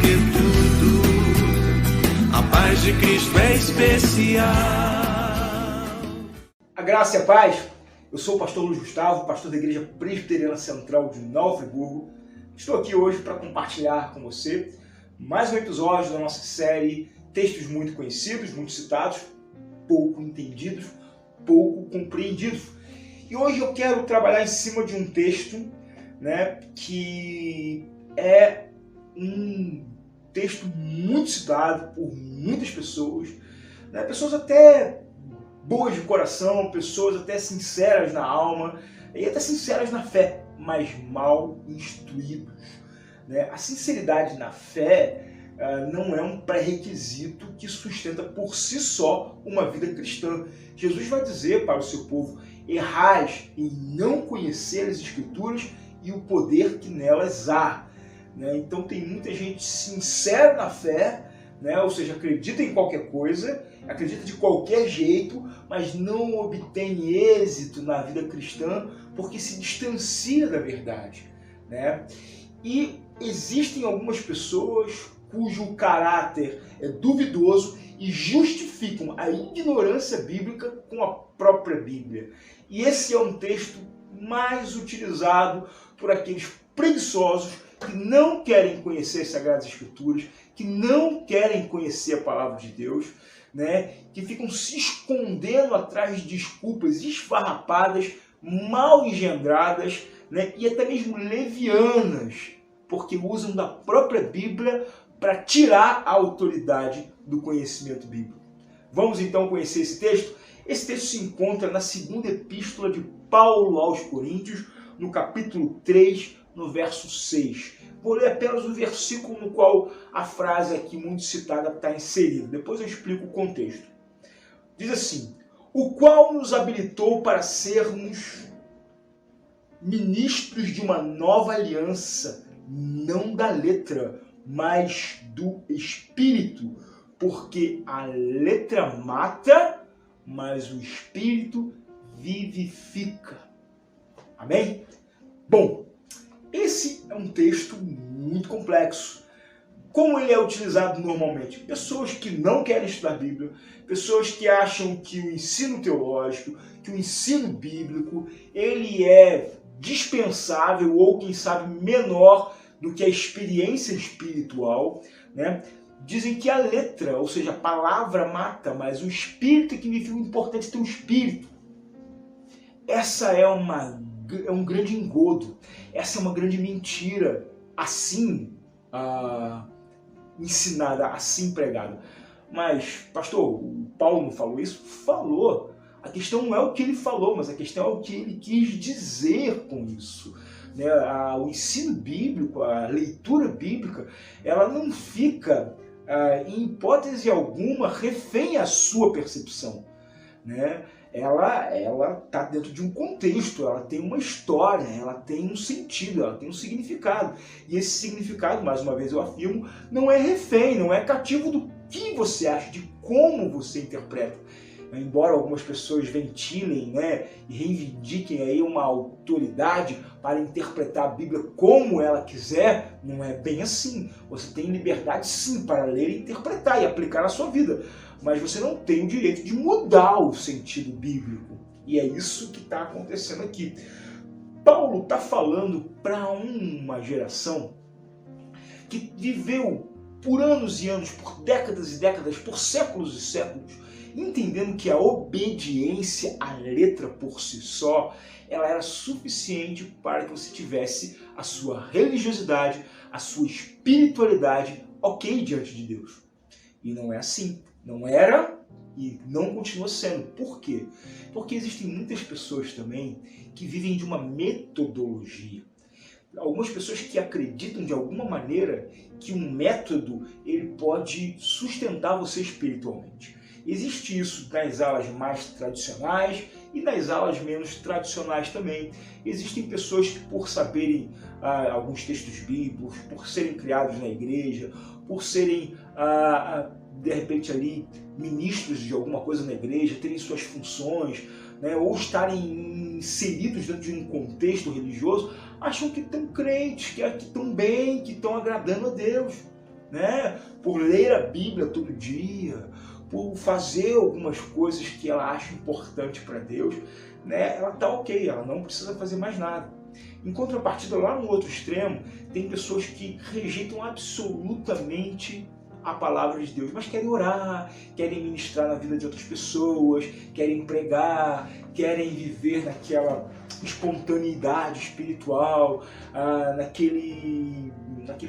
que tudo, a paz de Cristo é especial. A graça e a paz. Eu sou o pastor Luiz Gustavo, pastor da Igreja Presbiteriana Central de Nova Friburgo. Estou aqui hoje para compartilhar com você mais um episódio da nossa série Textos muito conhecidos, muito citados, pouco entendidos, pouco compreendidos. E hoje eu quero trabalhar em cima de um texto, que é um texto muito citado por muitas pessoas, pessoas até boas de coração, pessoas até sinceras na alma e até sinceras na fé, mas mal instruídos. A sinceridade na fé não é um pré-requisito que sustenta por si só uma vida cristã. Jesus vai dizer para o seu povo: errais em não conhecer as Escrituras e o poder que nelas há. Então tem muita gente sincera na fé, ou seja, acredita em qualquer coisa, acredita de qualquer jeito, mas não obtém êxito na vida cristã porque se distancia da verdade. E existem algumas pessoas cujo caráter é duvidoso e justificam a ignorância bíblica com a própria Bíblia. E esse é um texto mais utilizado por aqueles preguiçosos que não querem conhecer as Sagradas Escrituras, que não querem conhecer a Palavra de Deus, que ficam se escondendo atrás de desculpas esfarrapadas, mal engendradas, e até mesmo levianas, porque usam da própria Bíblia para tirar a autoridade do conhecimento bíblico. Vamos então conhecer esse texto? Esse texto se encontra na segunda epístola de Paulo aos Coríntios, no capítulo 3, no verso 6. Vou ler apenas o versículo no qual a frase aqui muito citada está inserida. Depois eu explico o contexto. Diz assim: o qual nos habilitou para sermos ministros de uma nova aliança, não da letra, mas do Espírito, porque a letra mata, mas o Espírito vivifica. Amém? Bom, esse é um texto muito complexo. Como ele é utilizado normalmente? Pessoas que não querem estudar Bíblia, pessoas que acham que o ensino teológico, que o ensino bíblico, ele é dispensável ou, quem sabe, menor do que a experiência espiritual, Dizem que a letra, ou seja, a palavra mata, mas o Espírito é que me fica importante ter um Espírito. Essa é um grande engodo, essa é uma grande mentira, assim ensinada, assim pregada. Mas, pastor, o Paulo não falou isso? Falou. A questão não é o que ele falou, mas a questão é o que ele quis dizer com isso. O ensino bíblico, a leitura bíblica, ela não fica, em hipótese alguma, refém à sua percepção. Ela está dentro de um contexto, ela tem uma história, ela tem um sentido, ela tem um significado. E esse significado, mais uma vez eu afirmo, não é refém, não é cativo do que você acha, de como você interpreta. Embora algumas pessoas ventilem, e reivindiquem aí uma autoridade para interpretar a Bíblia como ela quiser, não é bem assim. Você tem liberdade sim para ler e interpretar e aplicar na sua vida, mas você não tem o direito de mudar o sentido bíblico. E é isso que está acontecendo aqui. Paulo está falando para uma geração que viveu por anos e anos, por décadas e décadas, por séculos e séculos, entendendo que a obediência à letra por si só, ela era suficiente para que você tivesse a sua religiosidade, a sua espiritualidade ok diante de Deus. E não é assim. Não era e não continua sendo. Por quê? Porque existem muitas pessoas também que vivem de uma metodologia. Algumas pessoas que acreditam de alguma maneira que um método ele pode sustentar você espiritualmente. Existe isso nas aulas mais tradicionais e nas aulas menos tradicionais também. Existem pessoas que, por saberem alguns textos bíblicos, por serem criados na igreja, por serem, de repente, ali ministros de alguma coisa na igreja, terem suas funções, ou estarem inseridos dentro de um contexto religioso, acham que estão crentes, que estão bem, que estão agradando a Deus. né? Por ler a Bíblia todo dia, por fazer algumas coisas que ela acha importante para Deus, né? Ela está ok, ela não precisa fazer mais nada. Em contrapartida, lá no outro extremo, tem pessoas que rejeitam absolutamente a palavra de Deus, mas querem orar, querem ministrar na vida de outras pessoas, querem pregar, querem viver naquela espontaneidade espiritual, naquele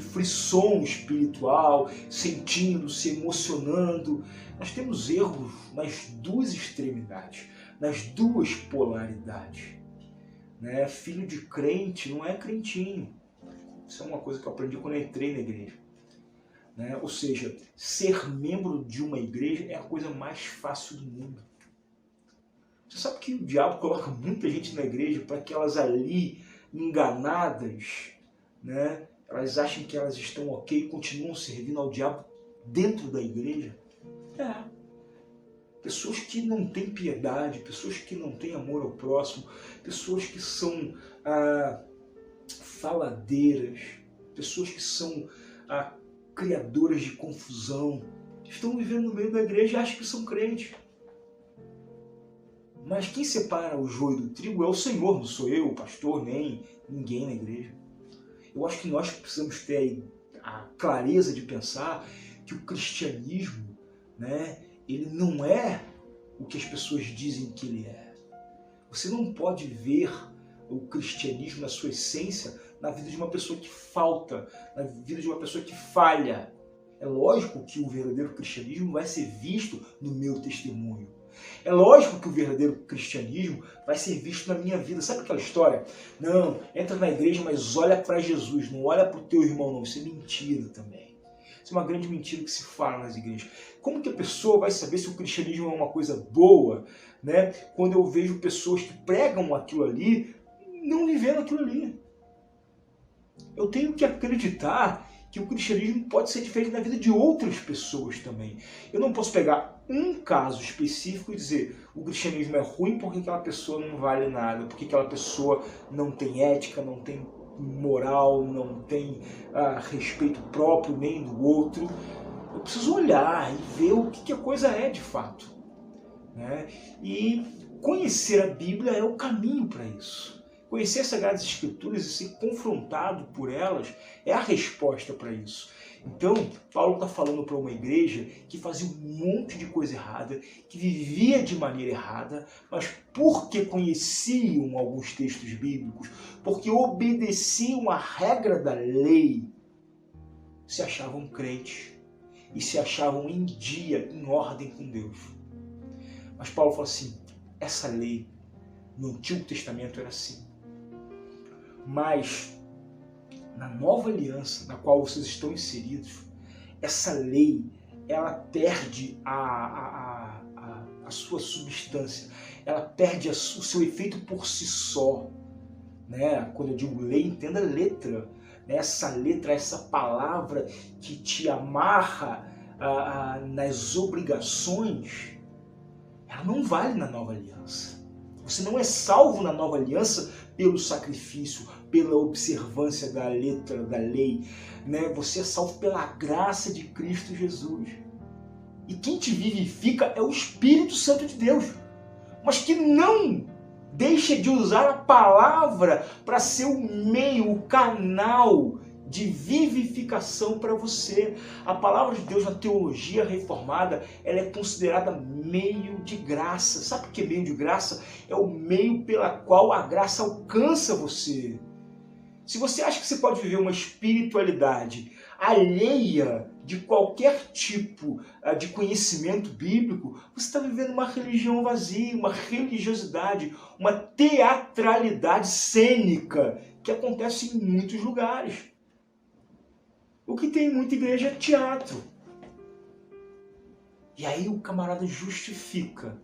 frisson espiritual, sentindo, se emocionando. Nós temos erros nas duas extremidades, nas duas polaridades. Né? Filho de crente não é crentinho. Isso é uma coisa que eu aprendi quando eu entrei na igreja. Né? Ou seja, ser membro de uma igreja é a coisa mais fácil do mundo. Você sabe que o diabo coloca muita gente na igreja para que elas ali, enganadas, né, elas achem que elas estão ok e continuam servindo ao diabo dentro da igreja? Pessoas que não têm piedade, pessoas que não têm amor ao próximo, pessoas que são faladeiras, pessoas que são criadoras de confusão, estão vivendo no meio da igreja e acham que são crentes. Mas quem separa o joio do trigo é o Senhor, não sou eu, o pastor, nem ninguém na igreja. Eu acho que nós precisamos ter a clareza de pensar que o cristianismo, né, ele não é o que as pessoas dizem que ele é. Você não pode ver o cristianismo na sua essência na vida de uma pessoa que falta, na vida de uma pessoa que falha. É lógico que o verdadeiro cristianismo vai ser visto no meu testemunho. É lógico que o verdadeiro cristianismo vai ser visto na minha vida. Sabe aquela história? Não, entra na igreja, mas olha para Jesus, não olha para o teu irmão não. Isso é mentira também. Isso é uma grande mentira que se fala nas igrejas. Como que a pessoa vai saber se o cristianismo é uma coisa boa, né, quando eu vejo pessoas que pregam aquilo ali, não vivendo aquilo ali? Eu tenho que acreditar que o cristianismo pode ser diferente na vida de outras pessoas também. Eu não posso pegar um caso específico e dizer o cristianismo é ruim porque aquela pessoa não vale nada, porque aquela pessoa não tem ética, não tem moral, não tem respeito próprio nem do outro. Eu preciso olhar e ver o que a coisa é de fato. Né? E conhecer a Bíblia é o caminho para isso. Conhecer as Sagradas Escrituras e ser confrontado por elas é a resposta para isso. Então, Paulo está falando para uma igreja que fazia um monte de coisa errada, que vivia de maneira errada, mas porque conheciam alguns textos bíblicos, porque obedeciam a regra da lei, se achavam crentes e se achavam em dia, em ordem com Deus. Mas Paulo fala assim, essa lei no Antigo Testamento era assim. Mas na nova aliança na qual vocês estão inseridos, essa lei, ela perde a sua substância, ela perde o seu efeito por si só. Né? Quando eu digo lei, entenda letra. Né? Essa letra, essa palavra que te amarra nas obrigações, ela não vale na nova aliança. Você não é salvo na nova aliança pelo sacrifício, pela observância da letra da lei. Né? Você é salvo pela graça de Cristo Jesus. E quem te vivifica é o Espírito Santo de Deus. Mas que não deixa de usar a palavra para ser o meio, o canal de vivificação para você. A palavra de Deus na teologia reformada, ela é considerada meio de graça. Sabe o que é meio de graça? É o meio pela qual a graça alcança você. Se você acha que você pode viver uma espiritualidade alheia de qualquer tipo de conhecimento bíblico, você está vivendo uma religião vazia, uma religiosidade, uma teatralidade cênica que acontece em muitos lugares. O que tem em muita igreja é teatro. E aí o camarada justifica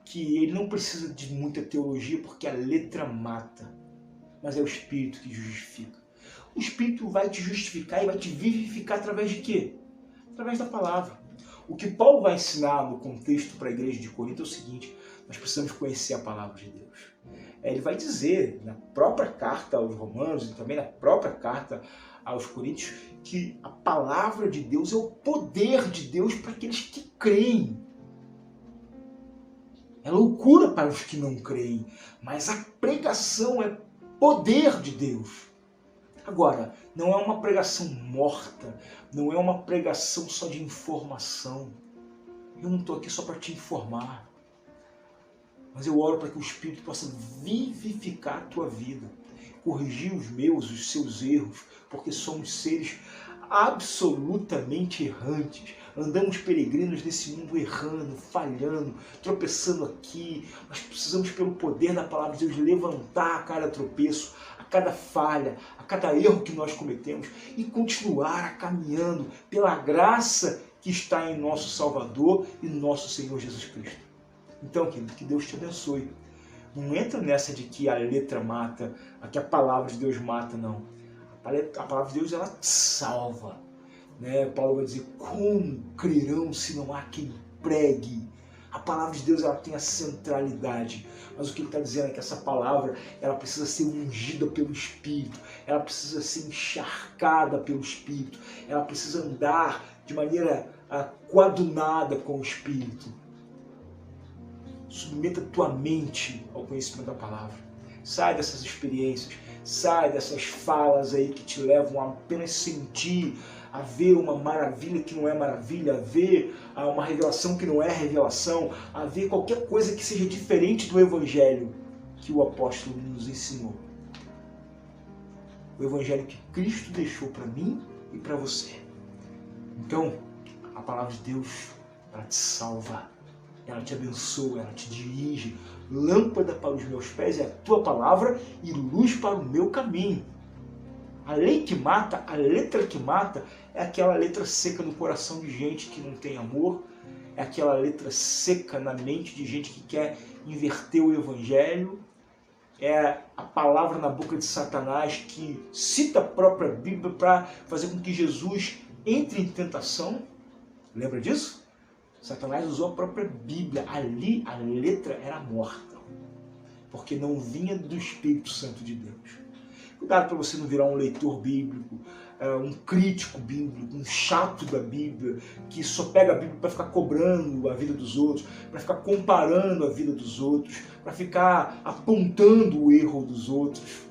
que ele não precisa de muita teologia porque a letra mata. Mas é o Espírito que justifica. O Espírito vai te justificar e vai te vivificar através de quê? Através da palavra. O que Paulo vai ensinar no contexto para a igreja de Corinto é o seguinte: nós precisamos conhecer a palavra de Deus. ele vai dizer na própria carta aos Romanos e também na própria carta aos Coríntios que a palavra de Deus é o poder de Deus para aqueles que creem. É loucura para os que não creem, mas a pregação é poder de Deus. Agora, não é uma pregação morta, não é uma pregação só de informação. Eu não estou aqui só para te informar, mas eu oro para que o Espírito possa vivificar a tua vida, corrigir os seus erros, porque somos seres absolutamente errantes. Andamos peregrinos nesse mundo errando, falhando, tropeçando aqui. Nós precisamos, pelo poder da palavra de Deus, levantar a cada tropeço, a cada falha, a cada erro que nós cometemos e continuar caminhando pela graça que está em nosso Salvador e nosso Senhor Jesus Cristo. Então, querido, que Deus te abençoe. Não entra nessa de que a letra mata, que a palavra de Deus mata, não. A palavra de Deus, ela te salva. Paulo vai dizer, como crerão se não há quem pregue? A palavra de Deus, ela tem a centralidade, mas o que ele está dizendo é que essa palavra, ela precisa ser ungida pelo Espírito, ela precisa ser encharcada pelo Espírito, ela precisa andar de maneira coadunada com o Espírito. Submeta tua mente ao conhecimento da palavra. Sai dessas experiências, sai dessas falas aí que te levam a apenas sentir, a ver uma maravilha que não é maravilha, a ver uma revelação que não é revelação, a ver qualquer coisa que seja diferente do Evangelho que o apóstolo nos ensinou. O Evangelho que Cristo deixou para mim e para você. Então, a palavra de Deus, ela te salva, ela te abençoa, ela te dirige. Lâmpada para os meus pés é a tua palavra e luz para o meu caminho. A lei que mata, a letra que mata, é aquela letra seca no coração de gente que não tem amor, é aquela letra seca na mente de gente que quer inverter o Evangelho, é a palavra na boca de Satanás que cita a própria Bíblia para fazer com que Jesus entre em tentação. Lembra disso? Satanás usou a própria Bíblia. Ali a letra era morta, porque não vinha do Espírito Santo de Deus. Cuidado para você não virar um leitor bíblico, um crítico bíblico, um chato da Bíblia, que só pega a Bíblia para ficar cobrando a vida dos outros, para ficar comparando a vida dos outros, para ficar apontando o erro dos outros.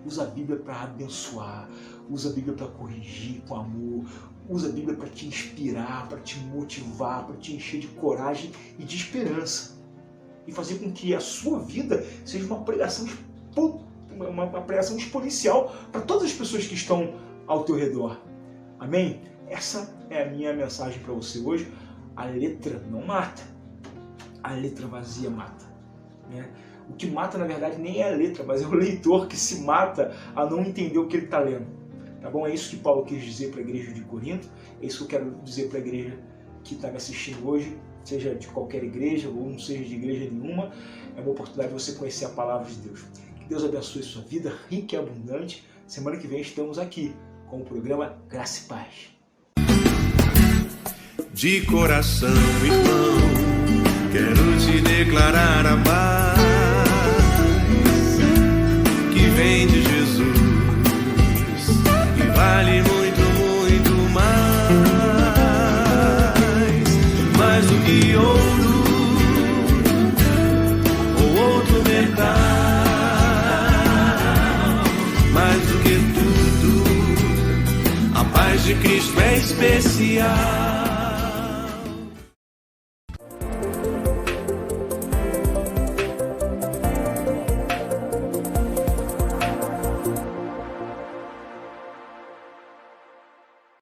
Usa a Bíblia para abençoar, usa a Bíblia para corrigir com amor, usa a Bíblia para te inspirar, para te motivar, para te encher de coragem e de esperança. E fazer com que a sua vida seja uma pregação exponencial para todas as pessoas que estão ao teu redor. Amém? Essa é a minha mensagem para você hoje. A letra não mata. A letra vazia mata. O que mata, na verdade, nem é a letra, mas é o leitor que se mata a não entender o que ele está lendo. Tá bom? É isso que Paulo quis dizer para a igreja de Corinto. É isso que eu quero dizer para a igreja que está me assistindo hoje, seja de qualquer igreja ou não seja de igreja nenhuma. É uma oportunidade de você conhecer a palavra de Deus. Que Deus abençoe sua vida rica e abundante. Semana que vem estamos aqui com o programa Graça e Paz. De coração, irmão, quero te declarar a paz que vem de Jesus e vale muito, muito mais do que ouro ou outro metal, mais do que tudo, a paz de Cristo é especial.